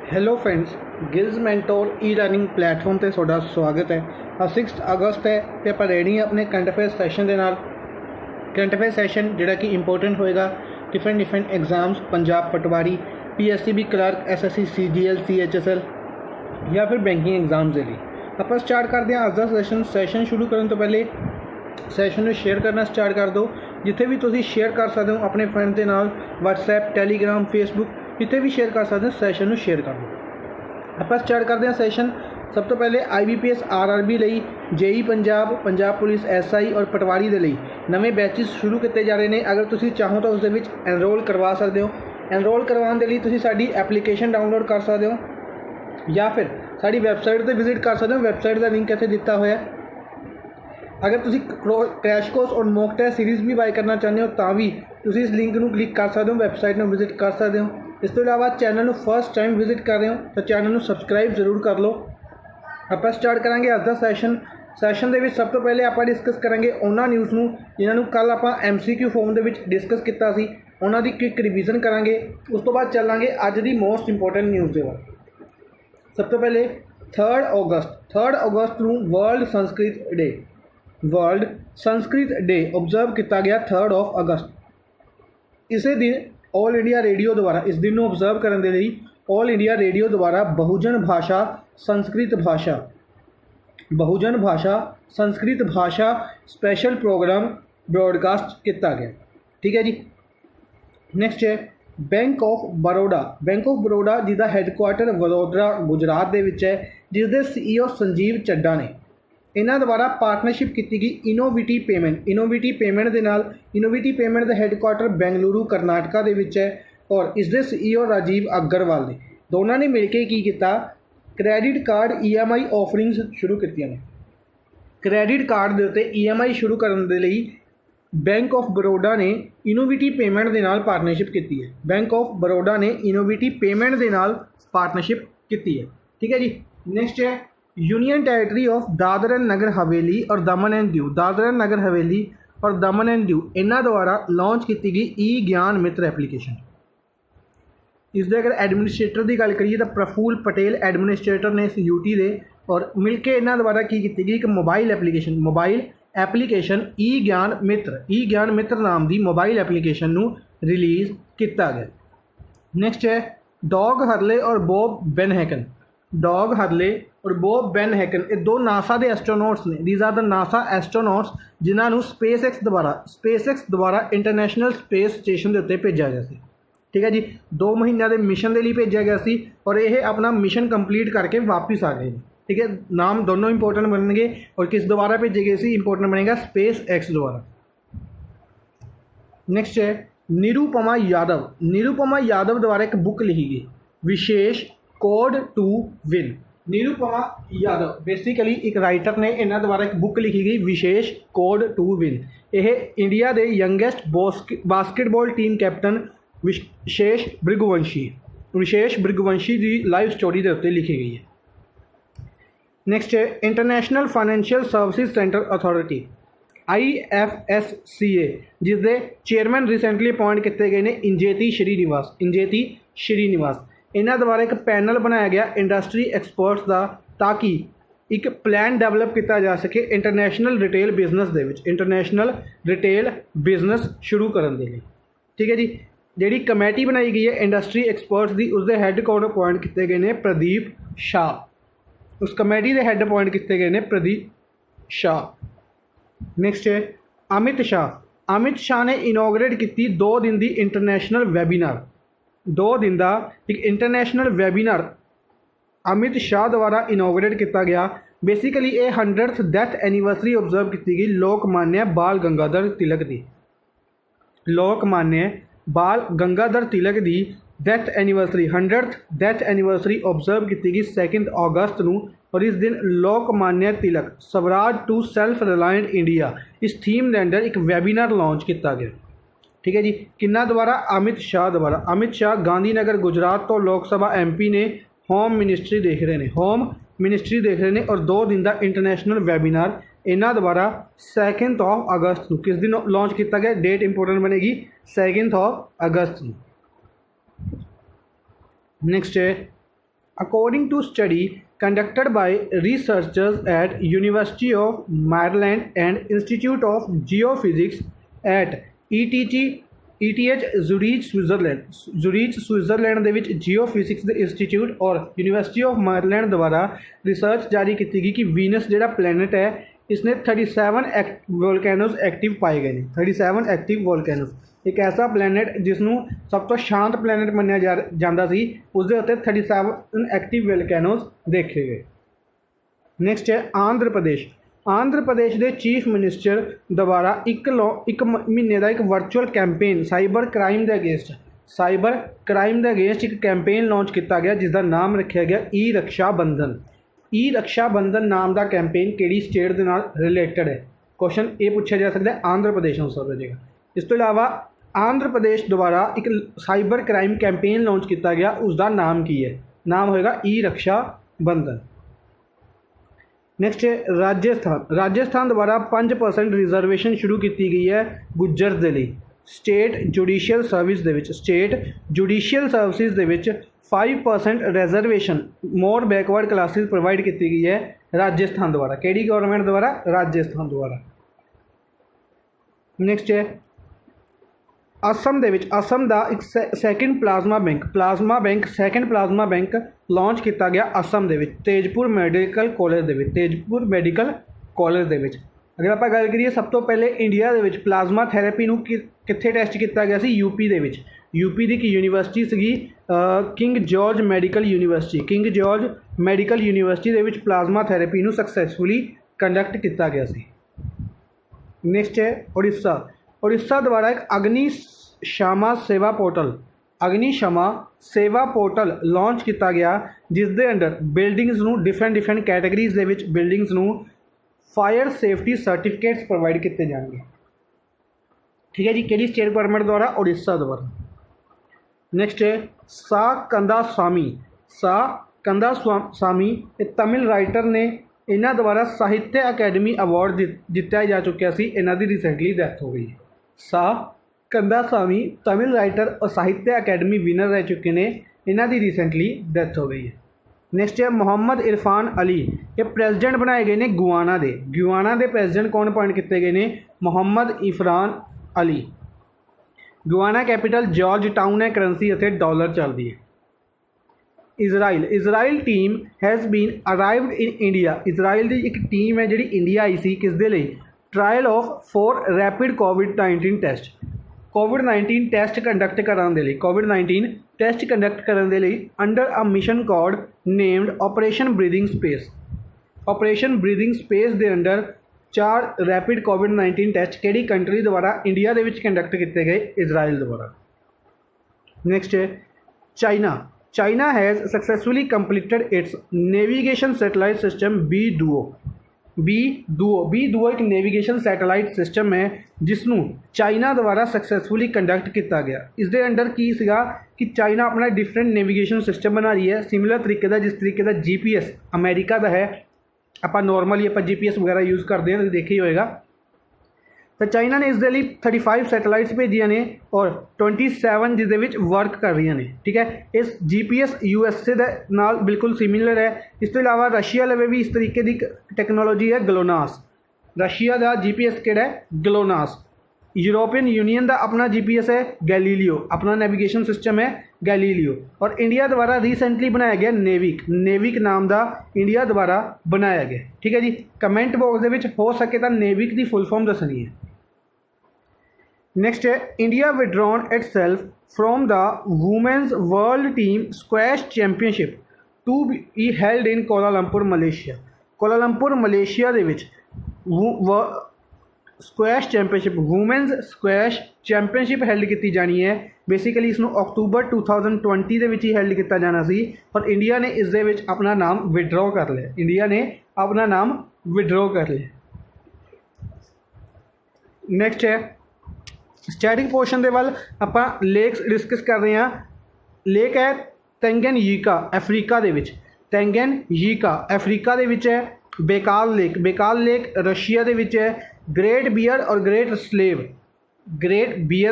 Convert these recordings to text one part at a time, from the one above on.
Hello friends, gills mentor e learning platform ਤੇ ਤੁਹਾਡਾ ਸਵਾਗਤ ਹੈ। 6 ਅਗਸਤ ਹੈ ਤੇ ਆਪਾਂ ਰੈਡੀ ਹਾਂ ਆਪਣੇ ਕਰੰਟ ਅਫੇਅਰ ਸੈਸ਼ਨ ਦੇ ਨਾਲ। ਕਰੰਟ ਅਫੇਅਰ ਸੈਸ਼ਨ ਜਿਹੜਾ ਕਿ ਇੰਪੋਰਟੈਂਟ ਹੋਏਗਾ ਡਿਫਰੈਂਟ ਐਗਜ਼ਾਮਸ, ਪੰਜਾਬ ਪਟਵਾਰੀ, PSCB clerk, SSC CGL CHSL ਜਾਂ ਫਿਰ ਬੈਂਕਿੰਗ ਐਗਜ਼ਾਮਸ ਦੇ ਲਈ। ਆਪਾਂ ਸਟਾਰਟ ਕਰਦੇ ਹਾਂ ਅੱਜ ਦਾ ਸੈਸ਼ਨ ਸ਼ੁਰੂ ਕਰਨ ਤੋਂ ਪਹਿਲੇ ਸੈਸ਼ਨ ਨੂੰ ਸ਼ੇਅਰ ਕਰਨਾ ਸਟਾਰਟ ਕਰ ਦਿਓ। ਜਿੱਥੇ ਵੀ ਤੁਸੀਂ ਸ਼ੇਅਰ ਕਰ ਸਕਦੇ ਹੋ ਆਪਣੇ ਫਰੈਂਡ ਦੇ ਨਾਲ, WhatsApp, Telegram, Facebook, ਜਿੱਥੇ ਵੀ ਸ਼ੇਅਰ ਕਰ ਸਕਦੇ ਹੋ ਸੈਸ਼ਨ ਨੂੰ ਸ਼ੇਅਰ ਕਰ ਦਿਓ। ਆਪਾਂ ਸਟਾਰਟ ਕਰਦੇ ਹਾਂ ਸੈਸ਼ਨ। ਸਭ ਤੋਂ ਪਹਿਲੇ IBPS RRB ਲਈ, JEE Punjab, Punjab police SI ਔਰ ਪਟਵਾਰੀ ਦੇ ਲਈ ਨਵੇਂ ਬੈਚਿਸ ਸ਼ੁਰੂ ਕੀਤੇ ਜਾ ਰਹੇ ਨੇ। ਅਗਰ ਤੁਸੀਂ ਚਾਹੋ ਤਾਂ ਉਸ ਦੇ ਵਿੱਚ ਐਨਰੋਲ ਕਰਵਾ ਸਕਦੇ ਹੋ। ਐਨਰੋਲ ਕਰਵਾਉਣ ਦੇ ਲਈ ਤੁਸੀਂ ਸਾਡੀ ਐਪਲੀਕੇਸ਼ਨ ਡਾਊਨਲੋਡ ਕਰ ਸਕਦੇ ਹੋ ਜਾਂ ਫਿਰ ਸਾਡੀ ਵੈਬਸਾਈਟ 'ਤੇ ਵਿਜ਼ਿਟ ਕਰ ਸਕਦੇ ਹੋ। ਵੈਬਸਾਈਟ ਦਾ ਲਿੰਕ ਇੱਥੇ ਦਿੱਤਾ ਹੋਇਆ। अगर तुसी क्रैश कोर्स और मॉक टेस्ट सीरीज़ भी बाय करना चाहते हो तो भी तुसी इस लिंक में क्लिक कर सकते हो, वैबसाइट में विजिट कर सकते हो। इस तो इलावा चैनल में फर्स्ट टाइम विजिट कर रहे हो तो चैनल में सबसक्राइब जरूर कर लो। आप स्टार्ट करांगे अज दा सैशन दे विच सब तो पहले आप डिस्कस करांगे उन्हां न्यूज़ नूं जिन्हां नूं कल आप MCQ फॉर्म दे विच डिस्कस कीता सी, उन्हां दी क्विक रिवीजन करांगे। उस तो बाद चलांगे अज दी मोस्ट इंपोर्टेंट न्यूज़ दे बारे। सब तो पहले 3 अगस्त नूं world Sanskrit day, world Sanskrit day observe किया गया 3 अगस्त। इस दिन ऑल इंडिया रेडियो द्वारा इस दिन को ऑब्जर्व करने के लिए ऑल इंडिया रेडियो द्वारा बहुजन भाषा संस्कृत भाषा स्पेशल प्रोग्राम ब्रॉडकास्ट किया गया। ठीक है जी। नैक्सट है बैंक ऑफ बड़ौदा जिसका हैडकुआटर वडोदरा गुजरात के विच है, जिसके CEO संजीव चड्डा ने इन्हों द्वारा पार्टनरशिप की गई इनोविटी पेमेंट के नाल। इनोविटी पेमेंट का हैडकुआटर बेंगलुरु करनाटका के विच है और इसके CEO राजीव अग्रवाल ने दोनों ने मिलकर की किया क्रैडिट कार्ड EMI ऑफरिंग्स शुरू की ने। क्रैडिट कार्ड के उत्ते EMI शुरू करने के लिए बैंक ऑफ बड़ौदा ने इनोविटी पेमेंट के नाल पार्टनरशिप की है। बैंक ऑफ बड़ौदा ने इनोविटी पेमेंट के नाल पार्टनरशिप की है। ठीक है जी। नैक्सट है union territory of Dadra and Nagar Haveli और दमन एंड दीव। दादर एंड नगर हवेली और दमन एंड दीव इन्हों द्वारा लॉन्च की गई ज्ञान मित्र एप्लीकेशन। इसके अगर एडमिनिस्ट्रेटर की गल करिए तो प्रफुल पटेल एडमिनिस्ट्रेटर ने इस UT के और मिलकर इन्हों द्वारा की गई एक मोबाइल एप्लीकेशन ज्ञान मित्र नाम की मोबाइल एप्लीकेशन नू रिलीज़ किया गया। नैक्सट है डॉग हरले और बॉब बेनहैकन। डॉग हरले और बॉब बेनहैकन ये 2 नासा के एस्ट्रोनॉट्स ने। These are the NASA astronauts जिन्होंने स्पेसएक्स द्वारा इंटरनेशनल स्पेस स्टेशन के उत्ते भेजा गया सी। ठीक है जी। 2 महीनों के मिशन के लिए भेजा गया सी और ये अपना मिशन कंप्लीट करके वापस आ गए। ठीक है। नाम दोनों इंपोर्टेंट बनेंगे और किस द्वारा भेजे गए सी इंपोर्टेंट बनेगा SpaceX द्वारा। नेक्स्ट है निरुपमा यादव द्वारा एक बुक लिखी गई Vishesh code to win. Nirupama Yadav basically एक राइटर ने, इन्होंने द्वारा एक बुक लिखी गई विशेष कोड टू विन। यह इंडिया के youngest basketball team captain Vishesh Bhriguvanshi की लाइफ स्टोरी के उत्ते लिखी गई है। नैक्सट है international financial services centre authority IFSCA, जिसके चेयरमैन रिसेंटली अपॉइंट किए गए हैं इंजेती श्रीनिवास। इन्हों द्वारा एक पैनल बनाया गया इंडस्ट्री एक्सपर्ट्स का ताकि एक प्लान डेवलप किया जा सके इंटरनेशनल रिटेल बिजनेस शुरू करने के लिए। ठीक है जी। जी कमेटी बनाई गई है इंडस्ट्री एक्सपर्ट्स की, उसके हैड कोड अपॉइंट किए गए हैं प्रदीप शाह। उस कमेटी के हैड अपॉइंट किए गए हैं प्रदीप शाह। नैक्सट है अमित शाह ने इनोग्रेट की 2 दिन की इंटरनेशनल वैबीनार। 2 दिन का एक इंटरनेशनल वैबीनार अमित शाह द्वारा इनोग्रेट किया गया। बेसिकली ये 100th डेथ एनीवर्सरी ऑब्जर्व की गई लोकमान्य बाल गंगाधर तिलक की death anniversary 100th death anniversary observe की गई 2 अगस्त नूं और इस दिन Lokmanya Tilak Swaraj to self reliant India इस थीम के अंडर एक वैबीनार लॉन्च किया गया। ठीक है जी। किन्ना द्वारा अमित शाह गांधीनगर गुजरात तो लोक सभा MP ने होम मिनिस्ट्री देख रहे हैं और 2 दिन का इंटरनेशनल वैबीनार इन्हों द्वारा 2 अगस्त को किस दिन लॉन्च किया गया। डेट इंपोर्टेंट बनेगी 2 अगस्त। नैक्सट है according to study conducted by researchers at University of Maryland and Institute of Geophysics at ETH Zurich Switzerland ਦੇ ਵਿੱਚ जियोफिजिक्स ਦੇ इंस्टीट्यूट और यूनिवर्सिटी ऑफ मैरीलैंड द्वारा रिसर्च जारी की गई कि वीनस जो प्लैनेट है इसने 37 वोल्केनोज एक्टिव पाए गए हैं। 37 एक्टिव वोल्केनोज, एक ऐसा प्लैनेट जिसनों सब तो शांत प्लैनेट मन्निया जाता सी, उसके उत्ते 37 एक्टिव वोल्केनोज देखे गए। नैक्सट है आंध्र प्रदेश। आंध्र प्रदेश के चीफ मिनिस्टर द्वारा एक महीने का एक वर्चुअल कैंपेन साइबर क्राइम के अगेंस्ट एक कैंपेन लॉन्च किया गया जिसका नाम रखा गया ई रक्षा बंधन। ई रक्षा बंधन नाम का कैंपेन किहड़ी स्टेट के नाल रिलेटेड है? क्वेश्चन ये पूछा जा सकता है, आंध्र प्रदेश आंसर हो जाएगा। इस तो इलावा आंध्र प्रदेश द्वारा एक साइबर क्राइम कैंपेन लॉन्च किया गया, उसका नाम की है? नाम होएगा ई रक्षा बंधन। नैक्सट है राजस्थान। राजस्थान द्वारा 5% रिजर्वेशन शुरू की गई है गुज्जर के लिए। स्टेट जुडिशियल सर्विस दे विच 5% रिजर्वेशन मोर बैकवर्ड क्लासिस प्रोवाइड की गई है राजस्थान द्वारा। केड़ी गवर्नमेंट द्वारा? राजस्थान द्वारा। नैक्सट है असम असम का एक second plasma bank second plasma bank launch किया गया असम के तेजपुर मैडिकल कॉलेज के। अगर आप गल करिए सब तो पहले इंडिया के प्लाज्मा थैरेपी कित्थे टेस्ट किया गया सी? यूपी के। यूपी की एक यूनीवर्सिटी सी किंग जॉर्ज मैडिकल यूनीवर्सिटी के प्लाज्मा थैरेपी सक्सैसफुली कंडक्ट किया गया सी। नैक्सट है उड़ीसा द्वारा एक अग्निशमा सेवा पोर्टल लॉन्च किया गया जिसके अंडर बिल्डिंग्स डिफरेंट कैटेगरीज के buildings fire safety certificates provide किए जाएंगे। ठीक है जी, कि स्टेट गवर्नमेंट द्वारा? उड़ीसा द्वारा। नैक्सट है सा कंदा स्वामी तमिल राइटर ने इन्हों द्वारा साहित्य अकैडमी अवार्ड जितया जा चुका सी, इन्हों की रिसेंटली डेथ हो गई। सा कंदा स्वामी तमिल राइटर और साहित्य अकैडमी विनर रह चुके हैं, इन्हों की रिसेंटली डेथ हो गई है। नैक्सट है मोहम्मद इरफान अली, ये प्रेजिडेंट बनाए गए हैं गुआना के प्रेजिडेंट कौन अपॉइंट किए गए हैं? Mohammad Irfan Ali. Guyana capital George Town है, करेंसी इत्थे डॉलर चलती है। Israel team has been arrived in India. Israel की एक टीम है जी इंडिया आई सी, किस दे लिए? ट्रायल ऑफ 4 रैपिड कोविड-19 टेस्ट। कोविड-19 टेस्ट कंडक्ट करने के लिए under a mission code named operation breathing space के अंडर 4 रैपिड कोविड-19 टेस्ट किहड़ी कंट्री द्वारा इंडिया के कंडक्ट किए गए? इजराइल द्वारा। नैक्सट है China has successfully completed its navigation satellite system BeiDou एक नेविगेशन सैटेलाइट सिस्टम है जिसनों चाइना द्वारा सक्सैसफुली कंडक्ट किया गया। इसके अंडर की सीगा कि चाइना अपना डिफरेंट नेविगेशन सिस्टम बना रही है सिमिलर तरीके का, जिस तरीके का GPS अमेरिका का है। आप नॉर्मली आप GPS वगैरह यूज़ करते हैं, देखा ही होएगा। तो चाइना ने इसके लिए 35 सैटेलाइट्स भेजिया ने और 27 जिसके वर्क कर रही ने। ठीक है, इस GPS USA के नाल बिल्कुल सिमिलर है। इस तो इलावा रशिया लवे भी इस तरीके की टैक्नोलॉजी है ग्लोनास। रशिया का GPS किहड़ा है? ग्लोनास। यूरोपियन यूनियन का अपना GPS है गैलीलियो, अपना नेविगेशन सिस्टम है गैलीलियो। और इंडिया द्वारा रिसेंटली बनाया गया नेविक नाम का इंडिया द्वारा बनाया गया। ठीक है जी, कमेंट बॉक्स हो सके तो नेविक की फुल फॉर्म दसनी है। नैक्सट है India withdrawn itself from the women's world team squash championship to be held in Kuala Lumpur Malaysia के squash championship women's squash championship held की जानी है। बेसिकली इसनों अक्तूबर 2020 के ही हैल्ड किया जाना सी, पर इंडिया ने इस अपना नाम विड्रॉ कर लिया। नैक्सट है स्टैटिक पोर्शन के वाल आप लेक्स डिस्कस कर रहे हैं। लेक है तंगनयिका अफ्रीका के है। बेकाल लेक रशिया के है। ग्रेट बियर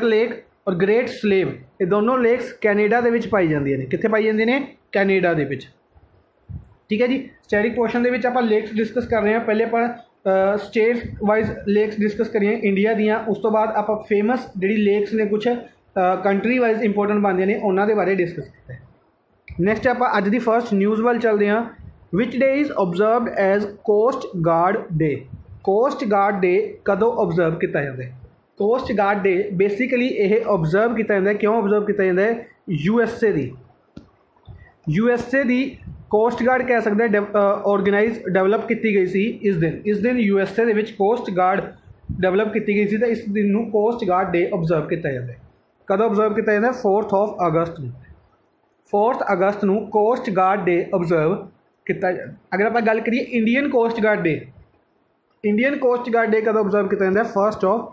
लेक और ग्रेट स्लेव ये दोनों लेक्स कैनेडा के पाई जाती हैं। कित्थे पाई जाती हैं? कैनेडा के। ठीक है जी। स्टैटिक पोर्शन के आप लेक्स डिस्कस कर रहे हैं, पहले आप स्टेट वाइज लेक्स डिस्कस करिए इंडिया दियाँ, उस तो बाद आप फेमस जी लेक्स ने कुछ कंट्री वाइज इंपोर्टेंट बनदियां ने उन्हों के बारे डिस्कस किया है। नैक्सट आप अज की फर्स्ट न्यूज़ वाल चलते हैं। Which day is observed as coast guard day. Coast guard day कदों ऑबजर्व किया जाता है? कोस्ट गार्ड डे बेसिकली ये ऑबजर्व किया जाता है, क्यों ऑबजर्व किया जाता है? यूएसए की कोस्ट गार्ड कह सकते हैं ऑर्गेनाइज डेवलप की गई सी इस दिन यूएसए के कोस्ट गार्ड डेवलप की गई सी, तो इस दिन को कोस्ट गार्ड डे ऑबजर्व किया जाता है। कदों ऑबजर्व किया जाता है? 4 अगस्त में। 4 अगस्त को कोस्ट गार्ड डे ऑबजर्व किया। अगर आप गल करिए Indian Coast guard Day, Indian Coast guard day कदों ऑबजर्व किया जाता है? 1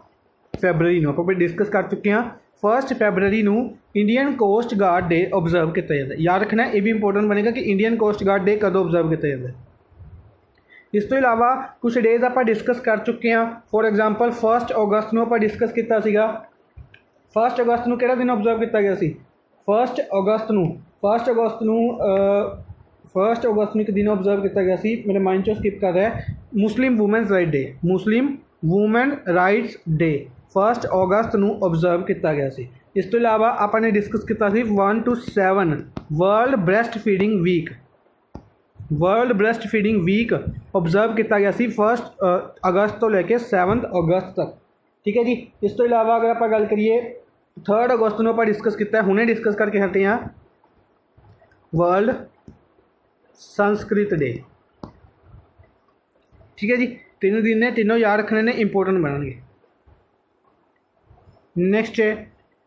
फरवरी को। आप डिस्कस कर चुके हैं 1 फरवरी को Indian Coast guard Day observe किया जाता है। याद रखना ये भी इंपोर्टेंट बनेगा कि इंडियन कोस्ट गार्ड डे कदों ऑबजर्व किया जाता है। इस तो इलावा कुछ डेज आप डिस्कस कर चुके हैं। फॉर एग्जाम्पल 1 अगस्त को आप डिस्कस किया सीगा। 1 अगस्त को किहड़ा दिन ऑबजर्व किया गया सी? 1 अगस्त को एक दिन ऑबजर्व किया गया सी, मेरे माइंड चो स्किप कर रहा है, मुस्लिम वूमेनस राइट डे। मुस्लिम वूमेन राइट्स डे 1 अगस्त को ऑबजर्व किया गया सी। इस तो इलावा आपने डिस्कस किया 1 to 7 World Breastfeeding Week. World Breastfeeding Week observe किया गया सी 1 अगस्त तो लेके 7 अगस्त तक। ठीक है जी। इस तो इलावा अगर आप गल करिए 3 अगस्त को आप डिस्कस किया, हुणे डिस्कस करके हटे हैं, वर्ल्ड संस्कृत डे। ठीक है जी। 3 दिन ने, तीनों याद रखने ने, इंपोर्टेंट बनने। नेक्स्ट है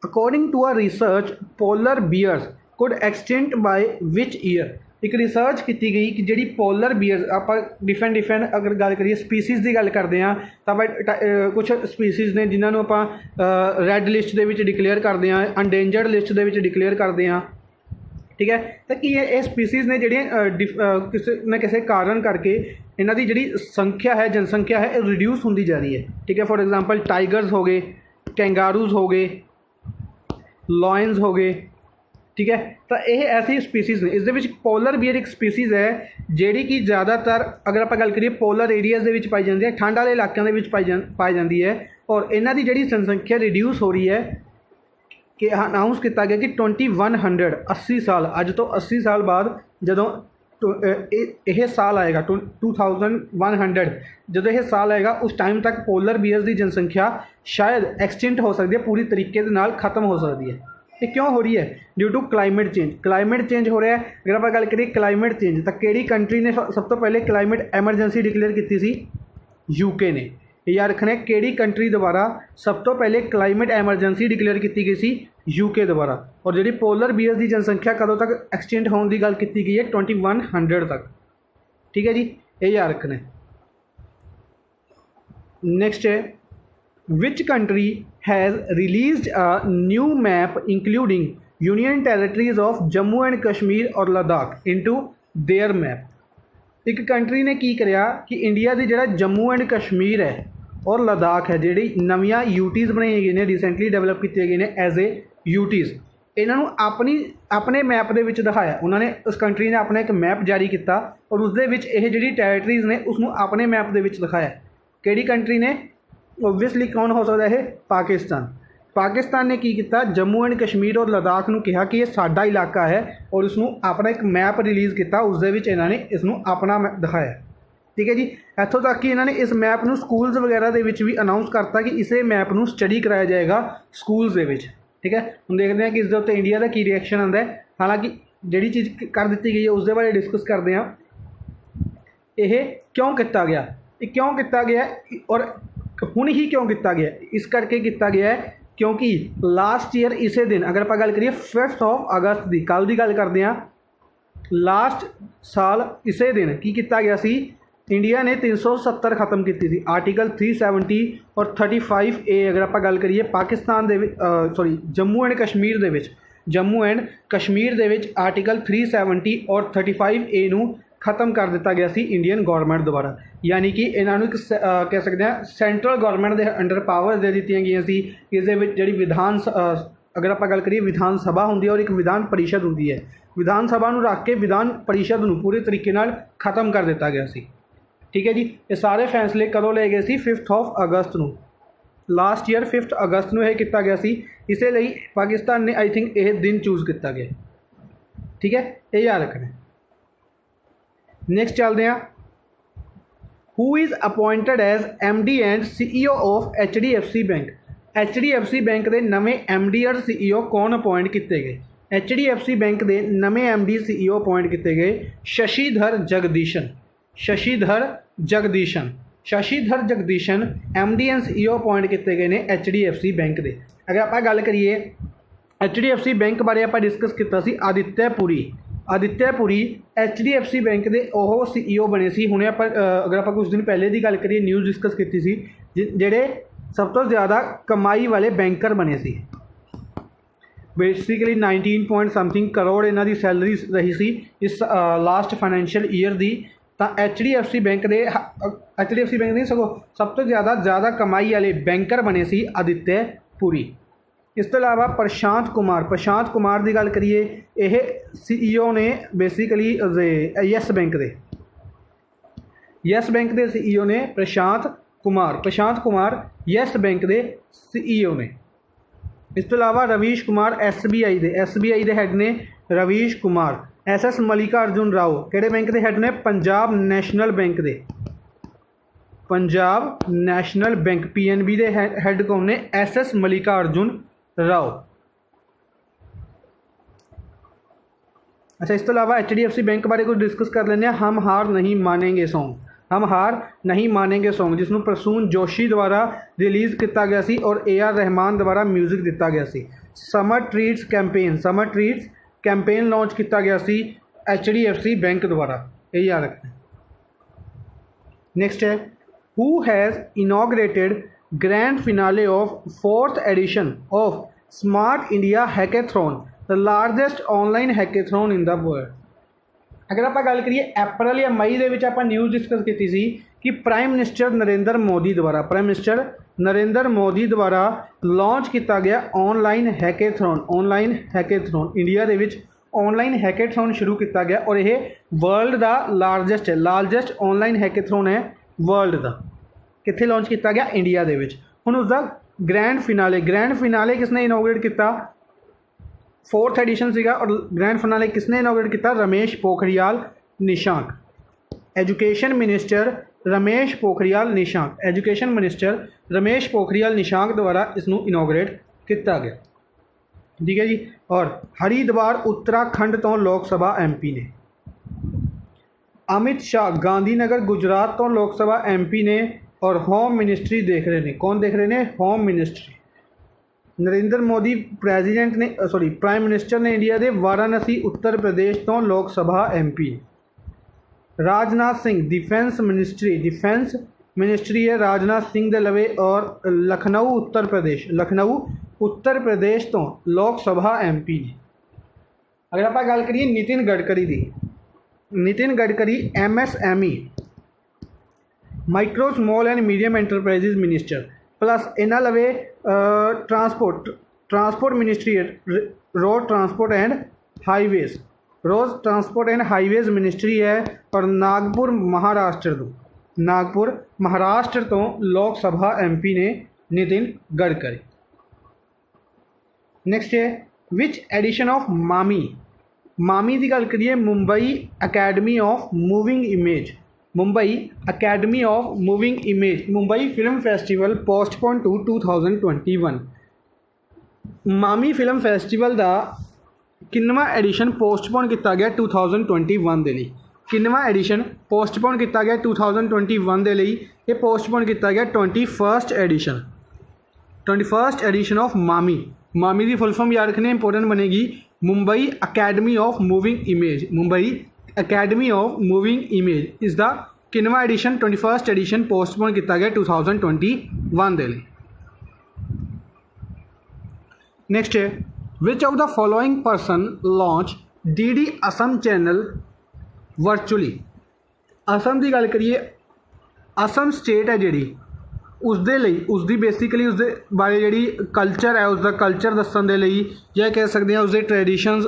according to a research polar bears could extinct by which year. एक रिसर्च की गई कि जी पोलर बीयर्स आप डिफरेंट अगर गल करिए स्पीसीज़ की गल करते हैं तो कुछ स्पीसीज़ ने जिन्होंने आप रैड लिस्ट के डिकलेयर करते हैं, अनडेंजर्ड लिस्ट के डिकलेयर करते हैं। ठीक है। तो कि ये स्पीसीज़ ने जड़ियाँ किसी न किसी कारण करके इन्हों की जी संख्या है, जनसंख्या है, रिड्यूस होती जा रही है। ठीक है। फॉर एग्जाम्पल टाइगर्स हो गए, कैंगारूज हो गए, लॉयंस हो गए। ठीक है। तो यह ऐसी स्पीसीज़ ने, इस पोलर बीयर एक स्पीसीज़ है जी कि ज़्यादातर अगर आप गल करिए पोलर एरियाज़ के पाई जाती है, ठंड वाले इलाकों के पाई जाती है, और इन्हों की जी जनसंख्या रिड्यूस हो रही है कि अनाउंस किया गया कि 2100 80 साल अज तो 80 साल बाद जदों यह साल आएगा 2100 जो यह साल आएगा उस टाइम तक पोलर बीयर्स की जनसंख्या शायद एक्सटिंक्ट हो सकती है, पूरी तरीके के नाल खत्म हो सकती है। ये क्यों हो रही है? Due to climate change. Climate change हो रहा है। अगर आप गल करिए क्लाइमेट चेंज, तो किहड़ी कंट्री ने सब तो पहले क्लाइमेट एमरजेंसी डिकलेयर की सी? यूके ने। याद रखना किहड़ी कंट्री द्वारा सब तो पहले क्लाइमेट एमरजेंसी डिकलेयर की गई सी? यूके द्वारा। और जी पोलर बीयर्स की जनसंख्या कदों तक एक्सटेंड होने की गल की गई है? 2100 तक। ठीक है जी। ये याद रखना। नेक्स्ट है which country has released a new map including union territories of Jammu and Kashmir और लद्दाख इनटू देयर मैप। एक कंट्री ने की करिया कि इंडिया की जो जम्मू एंड कश्मीर है और लद्दाख है जी नवियां यूटीज़ बनाई गई ने, रिसेंटली डेवलप किए गए हैं एज ए यूटीज़, इन्हों अपने मैप के दिखाया। उन्होंने उस कंट्री ने अपना एक मैप जारी किया और उसदे विच यह जी टैरेटरीज़ ने उसनों अपने मैप के दिखाया। किहड़ी कंट्री ने? ओबवियसली कौन हो सकता है? पाकिस्तान। पाकिस्तान ने की किया? जम्मू एंड कश्मीर और लद्दाख को कहा कि ये साडा इलाका है और उसनों अपना एक मैप रिलीज़ किया, उस इन्होंने इसनों अपना दिखाया। ठीक है जी। इतों तक कि इन्होंने इस मैप को स्कूल्स वगैरह के भी अनाउंस करता कि इस मैप को स्टडी कराया जाएगा स्कूल्स के। ठीक है। हम देखते हैं कि इसके उत्ते इंडिया का की रिएक्शन आता है। हालांकि जी चीज़ कर दी गई है उस बारे डिस्कस करते हैं। यह क्यों किया गया, ये क्यों किया गया और हुण ही क्यों किया गया? इस करके किया गया है क्योंकि लास्ट ईयर इसे दिन अगर आप गल करिए 5 अगस्त की, कल की गल करते हैं, लास्ट साल इसे दिन की किया गया सी? इंडिया ने 370 खत्म की थी, आर्टिकल 370 और 35A। अगर आप गल करिए Pakistan sorry Jammu and Kashmir they which, Jammu and Kashmir they which article 370 और 35A नूं खत्म कर दिता गया सी इंडियन गौरमेंट द्वारा। यानी कि इन्होंने कह सकते हैं सेंट्रल गौरमेंट के अंडर पावर दे दी गई सी। इस जी विधान अगर आप गल करिए विधान सभा होंदी है और एक विधान परिषद होंदी है। विधान सभा नूं रख के विधान परिषद नूं पूरे तरीके नाल खत्म कर दिता गया सी। ठीक है जी, ये सारे फैसले कदों ले गए सी 5 अगस्त नूं, लास्ट ईयर 5 अगस्त नूं यह किया गया सी। इसे लई पाकिस्तान ने आई थिंक यह दिन चूज़ किया गया। ठीक है, ये याद रखना। नेक्स्ट चलते हैं, who is appointed as MD and CEO of HDFC bank. HDFC bank के नवे MD और CEO कौन अपॉइंट किए गए? HDFC बैंक के नवे MD CEO अपॉइंट किए गए Sashidhar Jagdishan. Sashidhar Jagdishan MD and CEO appoint किए गए हैं HDFC बैंक के। अगर आप गल करिए HDFC बैंक बारे आप डिस्कस किया सी आदित्य पुरी HDFC बैंक के वो CEO बने सी। हुणे आप अगर आप कुछ दिन पहले की गल करिए न्यूज़ डिस्कस की सी जिहड़े सब तो ज़्यादा कमाई वाले बैंकर बने सी। बेसिकली 19 पॉइंट समथिंग करोड़ इन्हां दी सैलरी रही सी इस लास्ट फाइनैंशियल ईयर दी। तो HDFC बैंक नहीं सगों सब तो ज़्यादा कमाई वाले बैंकर बने सी आदित्य पुरी। इस तो इलावा प्रशांत कुमार की गल करिए यह CEO ने बेसिकली यस बैंक के CEO ने प्रशांत कुमार यस बैंक के CEO ने। इस तो इलावा रवीश कुमार SBI के हैड ने रवीश कुमार। SS मल्लिकार्जुन राव किहड़े बैंक के हैड ने? पंजाब नैशनल बैंक PNB के हैड कौन ने? SS मल्लिकार्जुन राव। अच्छा, इस तो इलावा HDFC बैंक बारे कुछ डिस्कस कर लेने। हम हार नहीं मानेंगे सॉन्ग जिसनों प्रसून जोशी द्वारा रिलीज़ किया गया सी और AR रहमान द्वारा म्यूजिक दिता गया सी। समर ट्रीट्स कैंपेन लॉन्च किया गया सी HDFC बैंक द्वारा, यही याद रखना। नेक्स्ट है, who has inaugurated grand finale of 4th edition of Smart India Hackathon, the largest online hackathon in the world. अगर आप गल करिए अप्रैल या मई के आप न्यूज़ डिस्कस की सी कि प्राइम मिनिस्टर नरेंद्र मोदी द्वारा लॉन्च किया गया ऑनलाइन हैकेथॉन इंडिया के ऑनलाइन हैकेथॉन शुरू किया गया और यह वर्ल्ड का लार्जेस्ट ऑनलाइन हैकेथॉन है वर्ल्ड का। कित्थे लॉन्च किया गया? इंडिया के। हुण उसका ग्रैंड फिनाले किसने इनोग्रेट किया? 4th एडिशन सीगा और ग्रैंड फिनाले किसने इनोग्रेट किया? रमेश पोखरियाल निशांक द्वारा इसनों इनोग्रेट किया गया। ठीक है जी। और हरिद्वार उत्तराखंड तो लोक सभा MP ने। अमित शाह गांधीनगर गुजरात तो लोक सभा MP ने और होम मिनिस्ट्री देख रहे हैं। कौन देख रहे हैं? Home ministry. Narendra Modi prime minister ने इंडिया के वाराणसी उत्तर प्रदेश तो लोक सभा MP। Rajnath Singh defence ministry है राजनाथ सिंह दे लवे और लखनऊ उत्तर प्रदेश तो लोक सभा MP ने। अगर आप गल करिए Nitin Gadkari MSME micro small and medium enterprises minister plus इन्ह लवे transport ministry road transport and highways ministry है और नागपुर महाराष्ट्र तो लोक सभा MP ने नितिन गडकरी। नेक्स्ट है विच एडिशन ऑफ मामी की गल करिए Mumbai academy of moving Image Mumbai Film Festival postpone to 2021। MAMI film festival का किन्नवा एडिशन पोस्टपोन किया गया 2021 के लिए। किन्नवा एडिशन पोस्टपोन किया गया 2021 के लिए। ये पोस्टपोन किया गया 21st एडिशन ऑफ मामी की फुल फॉर्म याद रखने इंपोर्टेंट बनेगी Mumbai academy of moving image is the किन्नवा एडिशन 21st एडिशन पोस्टपोन किया गया 2021 के लिए। नेक्स्ट है which of the following person launch DD Assam channel virtually. Assam की गल करिए असम स्टेट है जी उसदे लई उसदी बेसिकली उसदे बारे ਜਿਹੜੀ ਕਲਚਰ ਹੈ ਉਸਦਾ ਕਲਚਰ ਦੱਸਣ ਦੇ ਲਈ ਜਾਂ ਕਹਿ ਸਕਦੇ ਹਾਂ ਉਸਦੇ ਟ੍ਰੈਡੀਸ਼ਨਸ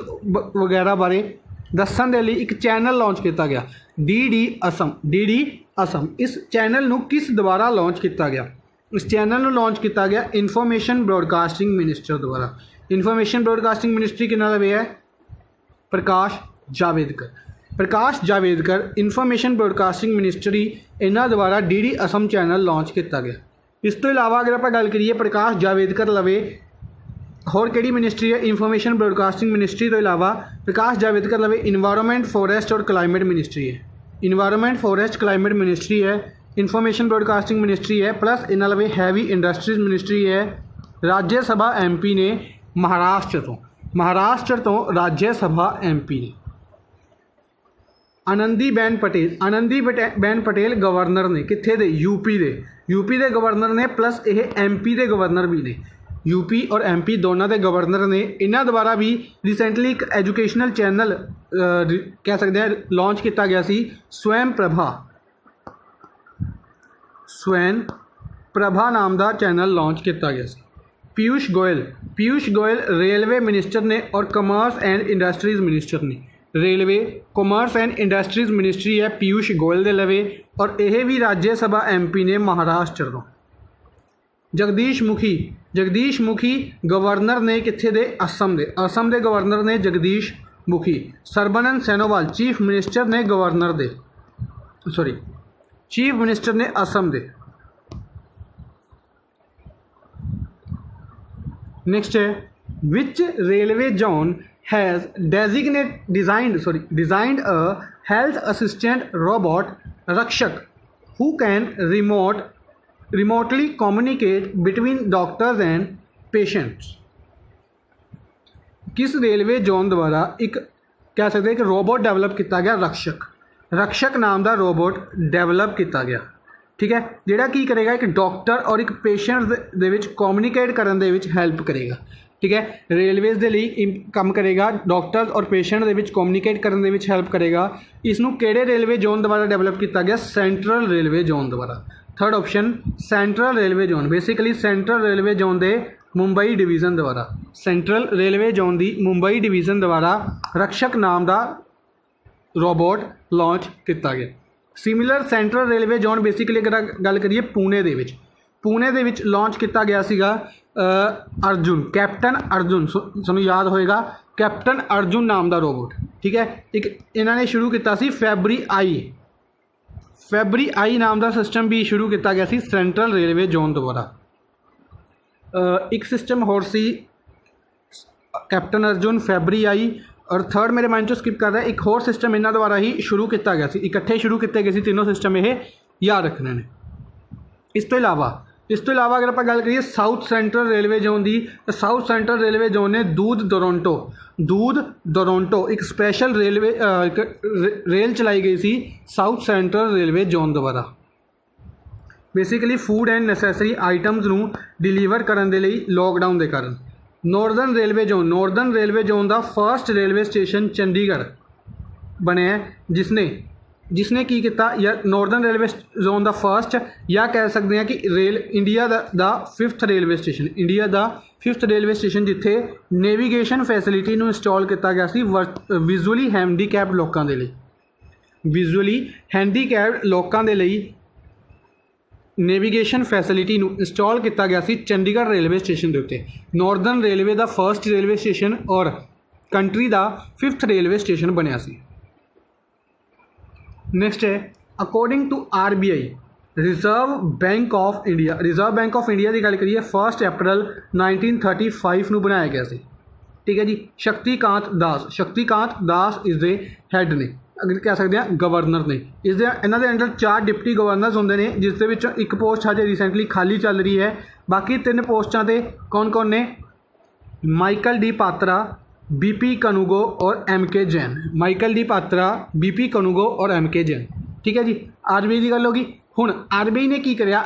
ਵਗੈਰਾ ਬਾਰੇ ਦੱਸਣ ਦੇ ਲਈ ਇੱਕ ਚੈਨਲ ਲਾਂਚ ਕੀਤਾ ਗਿਆ ਡੀ ਅਸਮ। ਇਸ ਚੈਨਲ ਨੂੰ ਕਿਸ ਦੁਆਰਾ ਲਾਂਚ ਕੀਤਾ ਗਿਆ? ਇਸ ਚੈਨਲ ਨੂੰ ਲਾਂਚ ਕੀਤਾ ਗਿਆ ਇਨਫੋਰਮੇਸ਼ਨ ਬ੍ਰੌਡਕਾਸਟਿੰਗ ਮਿਨਿਸਟਰ ਦੁਆਰਾ। ਇਨਫੋਰਮੇਸ਼ਨ ਬ੍ਰੌਡਕਾਸਟਿੰਗ ਮਿਨਿਸਟਰੀ ਕਿਹਨਾਂ ਦਾ ਹੈ? ਪ੍ਰਕਾਸ਼ ਜਾਵੇਦਕਰ। प्रकाश जावेदकर इन्फॉर्मेशन ब्रॉडकास्टिंग मिनिस्ट्री इन्हों द्वारा डी असम चैनल लॉन्च किया गया। इस तो इलावा अगर आप गल करिए प्रकाश जावेदकर लवे होर किहड़ी मिनिस्ट्री है? इन्फॉर्मेशन ब्रॉडकास्टिंग मिनिस्ट्री तो इलावा प्रकाश जावेदकर लवे इन्वायरमेंट फॉरेस्ट और क्लाइमेट मिनिस्ट्री है। इन्वायरमेंट फॉरेस्ट क्लाइमेट मिनिस्ट्री है, इन्फॉर्मेशन ब्रॉडकास्टिंग मिनिस्ट्री है, प्लस इन्होंने लवे हैवी इंडस्ट्रीज मिनिस्ट्री है। राज्य सभा MP ने महाराष्ट्र तो राज्य सभा MP ने। आनंदीबेन पटेल गवर्नर ने कित्थे दे? यूपी दे गवर्नर ने, प्लस ये MP दे गवर्नर भी ने। यूपी और MP दोनों के गवर्नर ने। इन्हों द्वारा भी रिसेंटली एक एजुकेशनल चैनल कह सकते हैं लॉन्च किया गया सी, स्वयं प्रभा नाम का चैनल लॉन्च किया गया सी। पीयूष गोयल रेलवे मिनिस्टर ने और कॉमर्स एंड इंडस्ट्रीज़ मिनिस्टर ने। Railway commerce and industries ministry है पीयूष गोयल दे लवे और यह भी राज्य सभा MP ने महाराष्ट्र तो। जगदीश मुखी गवर्नर ने कित्थे दे? असम दे गवर्नर ने जगदीश मुखी। सरबानंद सोनोवाल चीफ मिनिस्टर ने चीफ मिनिस्टर ने असम दे। नेक्स्ट है विच railway zone has designed a health assistant robot Rakshak who can remotely communicate between doctors and patients। किस रेलवे जोन द्वारा एक कह सकते हैं कि रोबोट डेवलप किया गया? रक्षक नाम का रोबोट डेवलप किया गया। ठीक है, जिहड़ा की करेगा एक डॉक्टर और एक पेशेंट दे विच कम्यूनीकेट करने दे विच हेल्प करेगा। ठीक है, रेलवेज़ के लिए काम करेगा, डॉक्टर्स और पेशेंट के विच कम्यूनीकेट करने में हेल्प करेगा। इसनूं किहड़े रेलवे जोन द्वारा डेवलप किया गया? सेंट्रल रेलवे जोन द्वारा। Third option central railway zone, basically central railway zone के मुंबई डिवीजन द्वारा। सेंट्रल रेलवे जोन की मुंबई डिवीजन द्वारा रक्षक नाम का रोबोट लॉन्च किया गया। Similar central railway zone basically अगर गल करिए पुणे दे विच लॉन्च किया गया सीगा कैप्टन अर्जुन, सूँ याद होएगा कैप्टन अर्जुन नाम का रोबोट। ठीक है, एक इन्होंने शुरू किया सी फैबरी आई नाम का सिस्टम भी शुरू किया गया सी सेंट्रल रेलवे जोन द्वारा। एक सिस्टम होर सी कैप्टन अर्जुन, फैबरी आई और थर्ड मेरे माइंड चो स्किप कर रहा है, एक होर सिस्टम इन्हों द्वारा ही शुरू किया गया सी, इकट्ठे शुरू किए गए सी तीनों सिस्टम, ये याद रखने ने। इस तो इलावा अगर आप गल करिए साउथ सेंट्रल रेलवे जोन की, तो साउथ सेंट्रल रेलवे जोन ने दूध दोरंटो एक स्पैशल रेल चलाई गई सी साउथ सेंट्रल रेलवे जोन द्वारा। Basically food and necessary items नूं डिलीवर करने के लिए लॉकडाउन के कारण। नॉर्दर्न रेलवे जोन का फर्स्ट रेलवे स्टेशन चंडीगढ़ बनया, जिसने की किया या नॉर्दर्न रेलवे जोन का फर्स्ट, या कह सकते हैं कि इंडिया का फिफ्थ रेलवे स्टेशन जिथे नेविगेशन फैसिलिटी नूं इंस्टॉल किया गया सी विजुअली हैंडीकैप्ड लोगों के लिए नेविगेशन फैसिलिटी नूं इंस्टॉल किया गया सी चंडीगढ़ रेलवे स्टेशन के उत्ते। नॉर्दर्न रेलवे का फर्स्ट रेलवे स्टेशन और कंट्री का फिफ्थ रेलवे स्टेशन बनया सी। नेक्स्ट है according to RBI Reserve Bank of India की गल करिए 1 अप्रैल 1935 में बनाया गया सी। ठीक है जी, शक्तिकांत दास इस दे हैड ने, अगर कह सकते हैं गवर्नर ने। इन्हों के अंडर 4 डिप्टी गवर्नर्स होंगे ने, जिस दे विचों एक पोस्ट हजे रिसेंटली खाली चल रही है। बाकी 3 पोस्टां ते कौन ने? माइकल डी पात्रा, BP कनुगो और MK Jain. Michael D Patra, BP कनुगो और MK जैन। ठीक है जी, RBI की गल होगी। हुण RBI ने की करिया,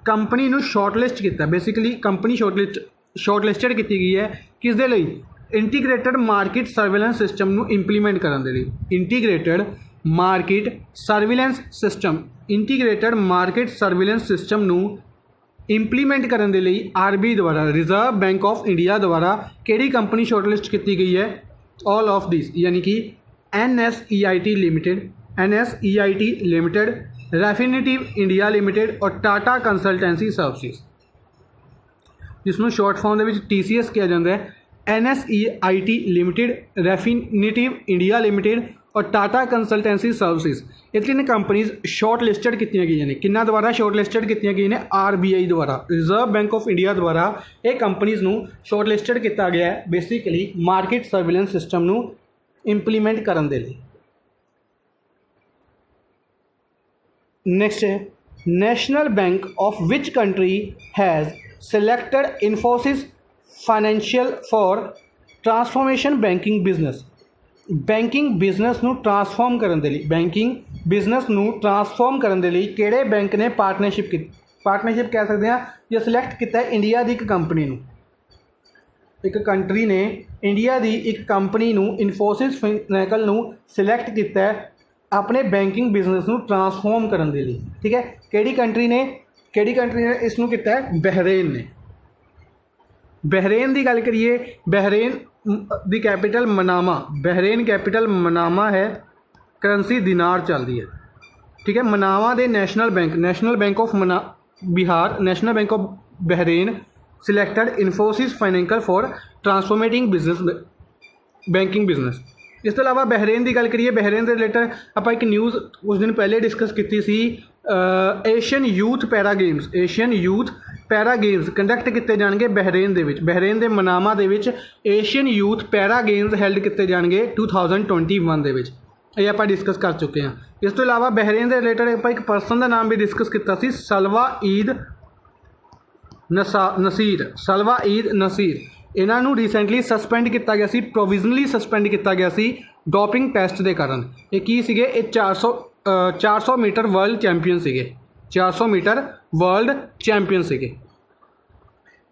कंपनी नूं शॉर्टलिस्ट किया। बेसिकली कंपनी शॉर्टलिस्टेड की गई है किस दे लई? इंटीग्रेटेड मार्केट सर्विलेंस सिस्टम नूं इंप्लीमेंट करने के लिए। इंटीग्रेटेड मार्केट सर्विलेंस सिस्टम नूं इंप्लीमेंट करने के लिए RBI द्वारा रिजर्व बैंक ऑफ इंडिया द्वारा किहड़ी कंपनी शॉर्टलिस्ट की गई है? ऑल ऑफ दिस, यानी कि NSEIT limited, Refinitiv India limited और टाटा कंसल्टेंसी सर्विसेज, जिसनों शॉर्ट फॉर्म के TCS किया जाता है। NSEIT limited, Refinitiv India limited और टाटा कंसल्टेंसी सर्विसेज, ये तीन कंपनीज शॉर्ट लिस्टड की गई ने। किन्ना द्वारा शॉर्ट लिस्टड की गई ने? RBI द्वारा, रिजर्व बैंक ऑफ इंडिया द्वारा ये कंपनीज नूं शॉर्ट लिस्टड किया गया है बेसिकली मार्केट सर्विलेंस सिस्टम नूं इंप्लीमेंट करने के लिए। नेक्स्ट है national bank of which country has selected Infosys financial for transformation banking business. Banking business नूं ट्रांसफॉर्म करने के लिए, बैंकिंग बिजनेस नूं ट्रांसफॉर्म करने के लिए किहड़े बैंक ने पार्टनरशिप कह सकते हैं या सिलेक्ट किया इंडिया की एक कंपनी नूं। एक कंट्री ने इंडिया की एक कंपनी नूं इन्फोसिस फाइनेंशियल नूं सिलेक्ट किया अपने बैंकिंग बिजनेस नूं ट्रांसफॉर्म करने के लिए। ठीक है, किहड़ी कंट्री ने इसनूं किया? बहरेन ने। बहरेन की गल करिए, बहरेन दी capital Manama, Bahrain capital Manama है, करंसी दिनार चलती है। ठीक है, मनामा दे national bank of Bihar, national bank of Bahrain selected Infosys financial for transforming business banking business. इस तो अलावा बहरेन की गल करिए, बहरेन के रिलेटेड आप एक न्यूज़ कुछ दिन पहले डिस्कस की सी। Asian youth para games conduct किए जाएंगे बहरेन के मनामा के Asian youth para games held किए जाएंगे 2021 ये आप डिस्कस कर चुके हैं। इस तो इलावा बहरेन के रिलेटेड आप एक पर्सन का नाम भी डिस्कस किया सी, सलवा ईद नसीर। इन्हों रिसेंटली सस्पेंड किया गया सी, प्रोविजनली सस्पेंड किया गया सी डोपिंग टेस्ट के कारण। ये की सीगे? 400 मीटर वर्ल्ड चैंपीयन सीगे, 400 मीटर वर्ल्ड चैंपीयन सीगे।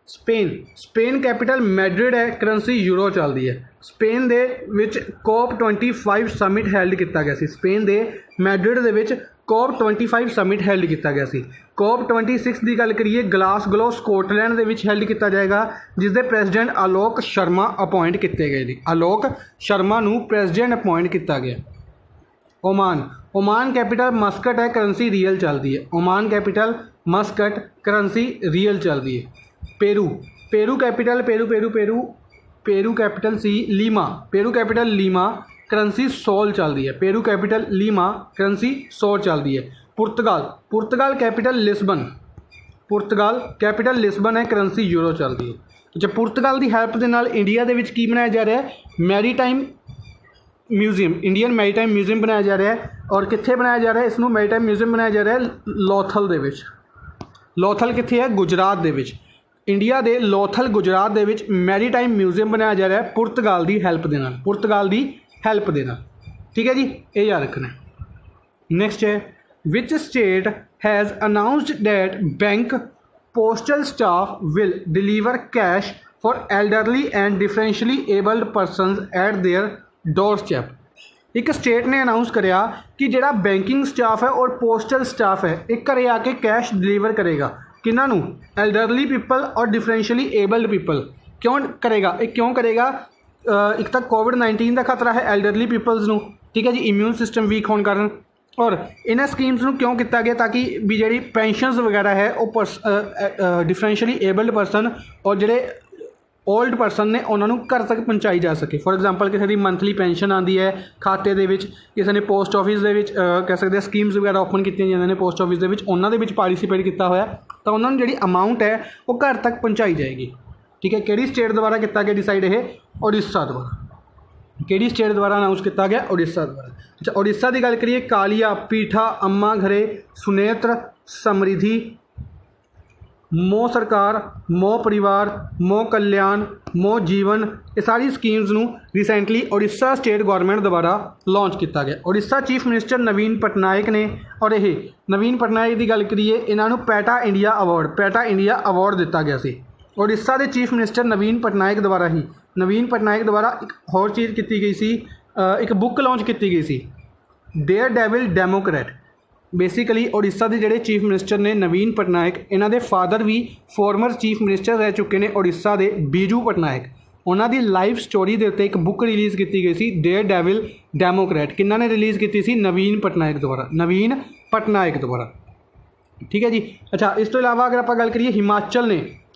स्पेन कैपिटल मैड्रिड है, करंसी यूरो चलती है। स्पेन दे विच COP25 समिट हैल्ड किया गया सी, स्पेन दे मैड्रिड दे विच COP25 समिट हैल्ड किया गया सी। COP26 की गल करिए, ग्लासगो स्कॉटलैंड के विच हैल्ड किया जाएगा, जिसके प्रेजिडेंट आलोक शर्मा अपॉइंट किए गए। आलोक शर्मा नूं प्रेजिडेंट अपॉइंट किया गया। ओमान कैपिटल मस्कट है, करंसी रियल चलती है। Oman capital Muscat, currency rial चलती है। पेरू कैपिटल सी लीमा, करंसी सोल चलती है। Peru capital Lima, currency sol चलती है। पुर्तगाल कैपिटल लिस्बन है, करंसी यूरो चलती है। अच्छा, पुर्तगाल की हैल्प के नाल इंडिया के विच की बनाया जा रहा है? Maritime museum, Indian maritime museum बनाया जा रहा है। और कित्थे बनाया जा रहा है इसनूं? मैरीटाइम म्यूजियम बनाया जा रहा है लोथल दे विच। लोथल कित्थे है? गुजरात दे विच। इंडिया के लोथल गुजरात दे विच मैरीटाइम म्यूजियम बनाया जा रहा है पुर्तगाल की हैल्प के नाल, ठीक है जी, ये याद रखना है। नेक्स्ट है which state has announced that bank postal staff will deliver cash for elderly and differentially abled persons eight there doorstep. एक स्टेट ने अनाउंस कराया कि जिहड़ा बैंकिंग स्टाफ है और पोस्टल स्टाफ है एक घरे आके कैश डिलीवर करेगा। किन्हां नूं? एल्डरली पीपल और डिफरेंशियली एबल्ड पीपल। क्यों करेगा? एक क्यों करेगा? एक तो कोविड-19 का खतरा है एल्डरली पीपल्स नूं, ठीक है जी, इम्यून सिस्टम वीक होने कारण। और इन्हां स्कीम्स नूं क्यों किया गया? ताकि भी जिहड़ी पेंशनस वगैरह है वो डिफरेंशियली एबल्ड परसन और जिहड़े ओल्ड परसन ने उन्होंने घर तक पहुँचाई जा सके। फॉर एग्जाम्पल किसी की मंथली पेंशन आती है खाते दे विच, किसी ने पोस्ट ऑफिस दे विच कह सकते हैं स्कीम्स वगैरह ओपन की जाती ने पोस्ट ऑफिस दे विच, उन्होंने विच पार्टिसिपेट किया होया तो उन्होंने जिहड़ी अमाउंट है वो घर तक पहुँचाई जाएगी। ठीक है, किहड़ी स्टेट द्वारा किया गया डिसाइड? ये उड़ीसा द्वारा। किहड़ी स्टेट द्वारा अनाउंस किया गया? उड़ीसा द्वारा। अच्छा, उड़ीसा की गल करिए, कालिया, पीठा, अम्मा घरे, सुनेत्र, समृद्धि, मो सरकार, मो परिवार, मो कल्याण, मो जीवन, ये सारी स्कीम्स नूं रिसेंटली उड़ीसा स्टेट गवर्नमेंट द्वारा लॉन्च किया गया। उड़ीसा चीफ मिनिस्टर नवीन पटनायक ने, और ये नवीन पटनायक की गल करिए इन्हों पैटा इंडिया अवार्ड दिता गया सी। उड़ीसा के चीफ मिनिस्टर नवीन पटनायक द्वारा एक होर चीज़ की गई सी, एक बुक लॉन्च की गई सी, dare devil democrat. Basically Orissa के ਜਿਹੜੇ चीफ मिनिस्टर ने नवीन पटनायक, इन्हों के फादर भी फॉर्मर चीफ मिनिस्टर रह चुके हैं उड़ीसा के बीजू पटनायक। उन्होंने लाइफ स्टोरी के उत्ते एक बुक रिलीज़ की गई सी, डेयर डेविल डेमोक्रेट। किन्ना ने रिलीज़ की सी? नवीन पटनायक द्वारा, नवीन पटनायक द्वारा। ठीक है जी। अच्छा, इस तो इलावा अगर आप गल करिए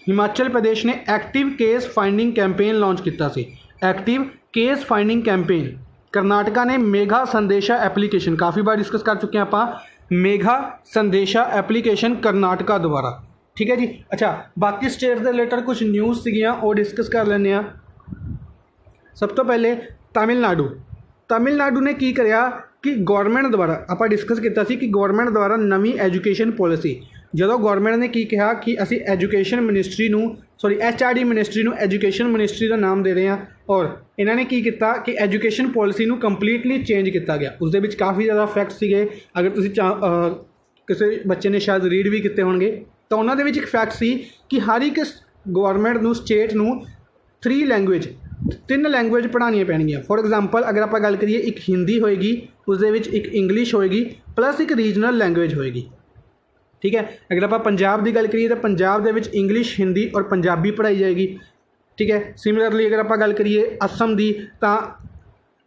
हिमाचल प्रदेश ने active case finding campaign launch किया सी, active case finding campaign. Karnataka ने मेघा संदेशा एप्लीकेशन, काफ़ी बार डिस्कस कर चुके हैं आप, मेघा संदेशा एप्लीकेशन कर्नाटका द्वारा। ठीक है जी। अच्छा, बाकी स्टेट के रिलेटेड कुछ न्यूज़ सीगियां वो डिस्कस कर लेने आ। सब तो पहले तमिलनाडु ने की करया कि गौरमेंट द्वारा आप डिस्कस किया कि गौरमेंट द्वारा नवी एजुकेशन पॉलिसी, जो गौरमेंट ने की कहा कि असी education ministry HRD ministry education ministry का नाम दे रहे हैं, और इन्होंने की किया कि एजुकेशन पॉलिसी कंप्लीटली चेंज किया गया। उसदे विच काफ़ी ज़्यादा फैक्ट सीगे, अगर तुसीं किसी बच्चे ने शायद रीड भी किए होंगे तो उन्होंने विच एक फैक्ट सी कि हर एक गौरमेंट नूं स्टेट नूं 3 लैंगुएज पढ़ानियां पैणगियां। फॉर एग्जाम्पल अगर आप गल करिए, एक हिंदी होएगी, उसदे विच एक इंग्लिश होएगी, प्लस एक रीजनल लैंगुएज होएगी। ठीक है। अगर आप पंजाब की गल करिए तो पंजाब दे विच इंग्लिश, हिंदी और पंजाबी पढ़ाई जाएगी। ठीक है। सिमिलरली अगर आप गल करिए असम की तो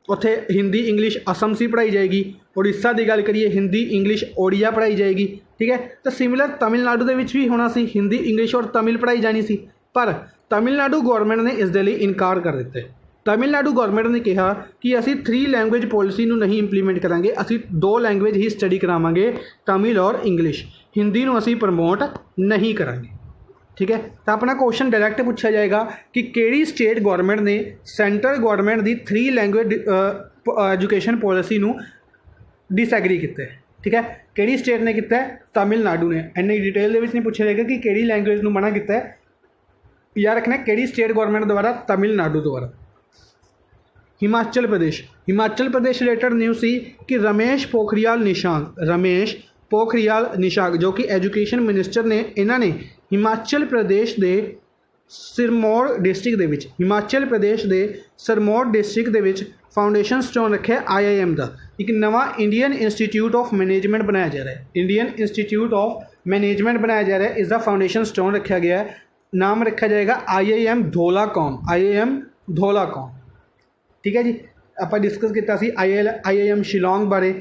उत्थे हिंदी इंग्लिश असम सी पढ़ाई जाएगी। उड़ीसा की गल करिए हिंदी इंग्लिश ओडिया पढ़ाई जाएगी। ठीक है। तो सिमिलर तमिलनाडु के भी होना सी, हिंदी इंग्लिश और तमिल पढ़ाई जानी सी, पर तमिलनाडु गौरमेंट ने इस दे लई इनकार कर दिते। तमिलनाडु गौरमेंट ने कहा कि असी 3 लैंगुएज पॉलिसी नहीं इंप्लीमेंट करांगे, असी 2 लैंगुएज ही स्टडी करावांगे, तमिल और इंग्लिश। हिंदी नूं असी प्रमोट नहीं करांगे। ठीक है। तो अपना क्वेश्चन डायरैक्ट पूछा जाएगा कि किहड़ी स्टेट गौरमेंट ने सेंट्रल गौरमेंट की 3 लैंगुएज एजुकेशन पॉलिसी नूं डिसएग्री किया। ठीक है। किहड़ी स्टेट ने किया? तमिलनाडु ने। इन्नी डिटेल दे विच नहीं पूछा जाएगा कि किहड़ी लैंगुएज नूं मना किया है, याद रखना किहड़ी स्टेट गौरमेंट द्वारा? तमिलनाडु द्वारा। हिमाचल प्रदेश रिलेटेड न्यूज़ सी कि रमेश पोखरियाल निशांक जो कि एजुकेशन मिनिस्टर ने, इन्होंने हिमाचल प्रदेश के सिरमौर डिस्ट्रिक्ट दे विच फाउंडेशन स्टोन रखे IIM का। एक नवा इंडियन इंस्टीट्यूट ऑफ मैनेजमेंट बनाया जा रहा है, इंडियन इंस्टीट्यूट ऑफ मैनेजमेंट बनाया जा रहा है। इसका फाउंडेशन स्टोन रखा गया है, नाम रखा जाएगा IIM धौलाकौन। ठीक है जी। आप डिस्कस किया IIM शिलोंग बारे।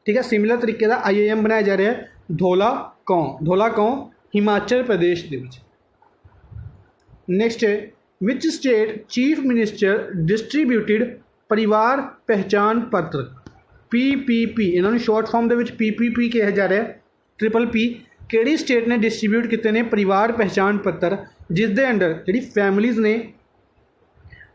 ठीक है। सिमिलर तरीके का IIM बनाया जा रहा है धौलाकौन हिमाचल प्रदेश के विच। नैक्सट है which state chief minister distributed परिवार पहचान पत्र PPP, इन्होंने शॉर्ट फॉर्म के PPP कहा जा रहा है, PPP। किहड़ी स्टेट ने डिस्ट्रीब्यूट किए हैं परिवार पहचान पत्र, जिस दे अंडर जिहड़ी फैमिलीज़ ने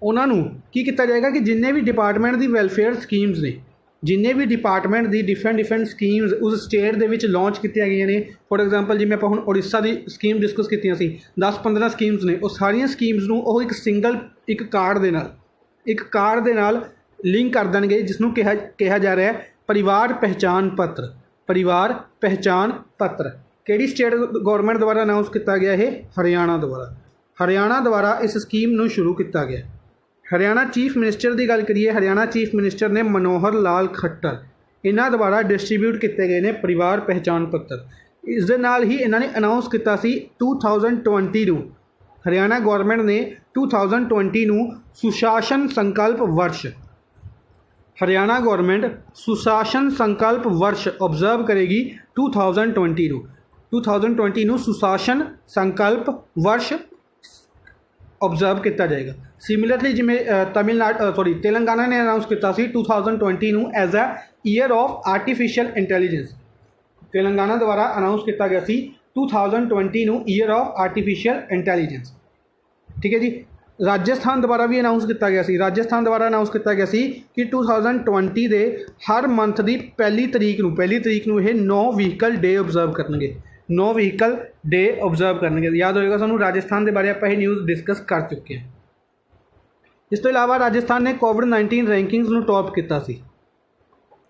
उन्होंने की किया जाएगा कि जिन्ने भी डिपार्टमेंट की वैलफेयर स्कीम्स ने, जिन्ने भी डिपार्टमेंट की डिफरेंट स्कीम्स उस स्टेट के विच लॉन्च की गई ने। फॉर एग्जाम्पल जिवें आपां हुण उड़ीसा की स्कीम डिस्कस की 10-15 स्कीम्स ने, वो सारिया स्कीम्स नूं ओह एक कार्ड दे नाल लिंक कर देंगे, जिसनों कहा जा रहा है परिवार पहचान पत्र। किहड़ी स्टेट गौरमेंट द्वारा अनाउंस किया गया है? हरियाणा द्वारा इस स्कीम नूं शुरू किया गया। हरियाणा चीफ मिनिस्टर की गल करिए, हरियाणा चीफ मिनिस्टर ने मनोहर लाल खट्टर, इन्हों द्वारा डिस्ट्रीब्यूट किए गए हैं परिवार पहचान पत्र। इस दे नाल ही इन्होंने अनाउंस किया 2020 नूं, हरियाणा गौरमेंट ने 2020 नूं सुशासन संकल्प वर्ष, हरियाणा गौरमेंट सुशासन संकल्प वर्ष ऑब्जर्व करेगी 2020 नूं सुशासन संकल्प वर्ष ऑब्जर्व किया जाएगा। सिमिलरली जिमें तेलंगाना ने अनाउंस किया 2020 नूं as a year of artificial intelligence. Telangana द्वारा अनाउंस किया गया 2020 नूं ईयर ऑफ आर्टिफिशियल इंटैलीजेंस। ठीक है जी। राजस्थान द्वारा भी अनाउंस किया गया सी, राजस्थान द्वारा अनाउंस किया गया सी कि 2020 के हर मंथ की पहली तरीक नूं ये 9 व्हीकल डे ऑब्जर्व करेंगे, 9 व्हीकल डे ऑब्जर्व करेंगे। याद होएगा सानू राजस्थान के बारे आप ये न्यूज़ डिस्कस कर चुके हैं। इस तो इलावा राजस्थान ने कोविड-19 रैंकिंग्स नूं टॉप किया सी,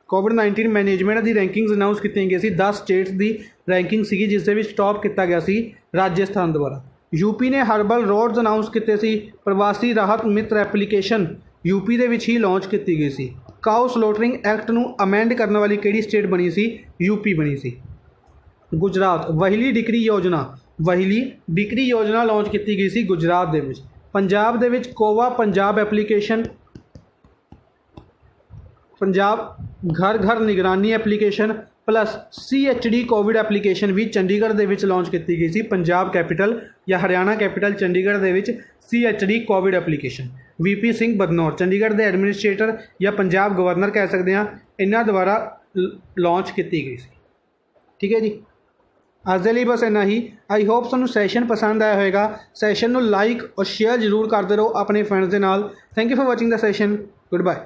कोविड-19 मैनेजमेंट की रैंकिंग्स अनाउंस की गई सी, 10 स्टेट्स की रैंकिंग सी जिस दे विच टॉप किया गया सी राजस्थान द्वारा। यूपी ने हर्बल रोड्स अनाउंस किए सी, प्रवासी राहत मित्र एप्लीकेशन यूपी दे विच ही लॉन्च की गई सी। ਕਾਓ ਸਲੋਟਰਿੰਗ ਐਕਟ ਨੂੰ ਅਮੈਂਡ ਕਰਨ ਵਾਲੀ ਕਿਹੜੀ ਸਟੇਟ ਬਣੀ ਸੀ? यूपी ਬਣੀ ਸੀ। गुजरात वहीली डिक्री योजना लॉन्च की गई सी गुजरात दे विच। पंजाब दे विच कोवा पंजाब एप्लीकेशन, पंजाब घर घर निगरानी application plus CHD Covid application भी चंडीगढ़ दे विच लॉन्च की गई सी। पंजाब कैपिटल या हरियाणा कैपिटल चंडीगढ़ दे विच CHD Covid application VP Singh Badnore Chandigarh के एडमिनिस्ट्रेटर या पंजाब गवर्नर कह सकते हैं, इन्हों द्वारा लॉन्च की गई सी। ठीक है जी, अज दे लई बस इन्ना ही। आई होप तुहानूं सैशन पसंद आया होएगा। सैशन नूं लाइक और शेयर जरूर करते रहो अपने फ्रेंड्स के नाल। Thank you for watching the session. Good bye.